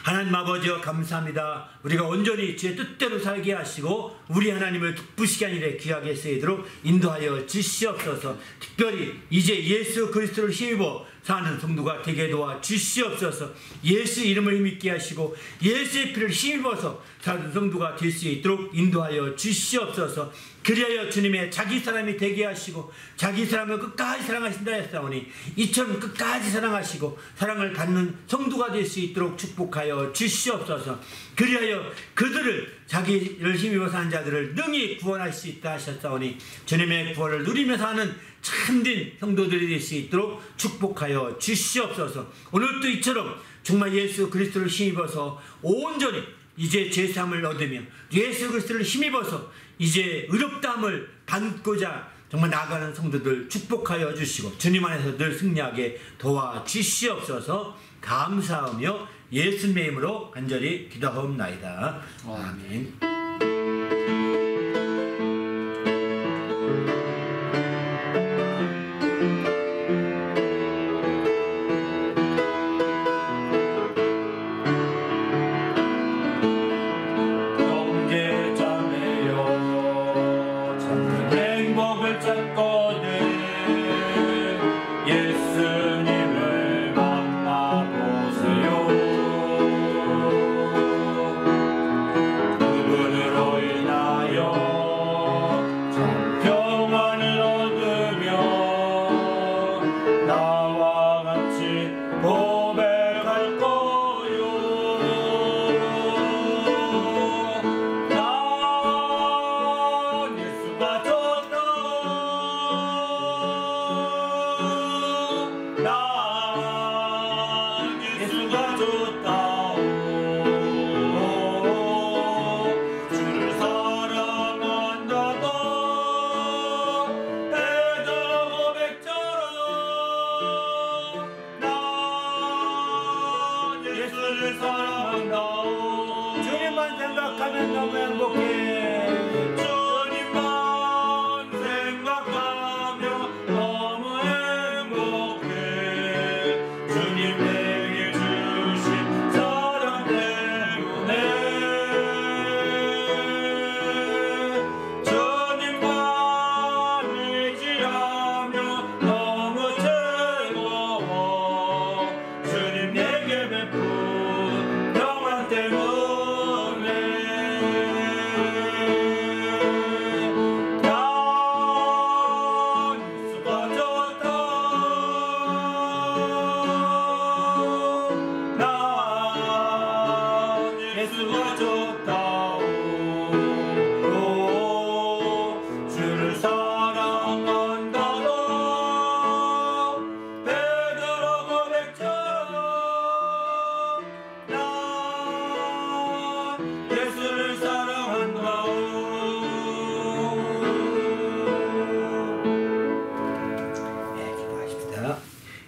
하나님 아버지여 감사합니다. 우리가 온전히 주의 뜻대로 살게 하시고 우리 하나님을 기쁘시게 하는 일에 귀하게 쓰이도록 인도하여 주시옵소서. 특별히 이제 예수 그리스도를 힘입어 사는 성도가 되게 도와 주시옵소서. 예수 이름을 힘있게 하시고 예수의 피를 힘입어서 사는 성도가 될 수 있도록 인도하여 주시옵소서. 그리하여 주님의 자기 사람이 되게 하시고 자기 사람을 끝까지 사랑하신다 했사오니 이처럼 끝까지 사랑하시고 사랑을 받는 성도가 될 수 있도록 축복하여 주시옵소서. 그리하여 그들을 자기를 힘입어 사는 자들을 능히 구원할 수 있다 하셨사오니 주님의 구원을 누리며 사는 참된 성도들이 될 수 있도록 축복하여 주시옵소서. 오늘도 이처럼 정말 예수 그리스도를 힘입어서 온전히 이제 죄사함을 얻으며 예수 그리스도를 힘입어서 이제 의롭다함을 받고자 정말 나아가는 성도들 축복하여 주시고 주님 안에서 늘 승리하게 도와주시옵소서. 감사하며 예수님의 이름으로 간절히 기도하옵나이다. 아멘. 그분으로 인하여 생각하면 너무 행복해. 주님만 생각하며 너무 행복해. 주님 내게 주신 사랑 때문에. 주님만 의지하며 너무 즐거워. 주님 내게 베푼 평안 때문에. 난 예수가 좋다. 난 예수가 좋다. 주를 사랑한다고 베드로 고백처럼 난 예수를 사랑한다. 네, 기도하십시다.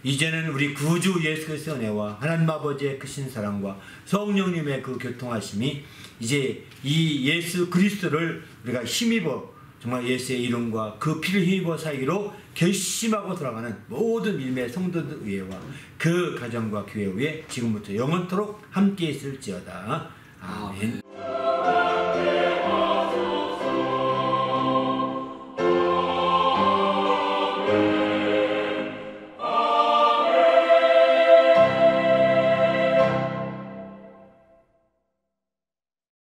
이제는 우리 구주 예수 그리스도의 은혜와 하나님 아버지의 크신 사랑과 성령님의 그 교통하심이 이제 이 예수 그리스도를 우리가 힘입어 정말 예수의 이름과 그 피를 힘입어 살기로 결심하고 돌아가는 모든 믿음의 성도들 위에와 그 가정과 교회 위에 지금부터 영원토록 함께 있을지어다. 아멘.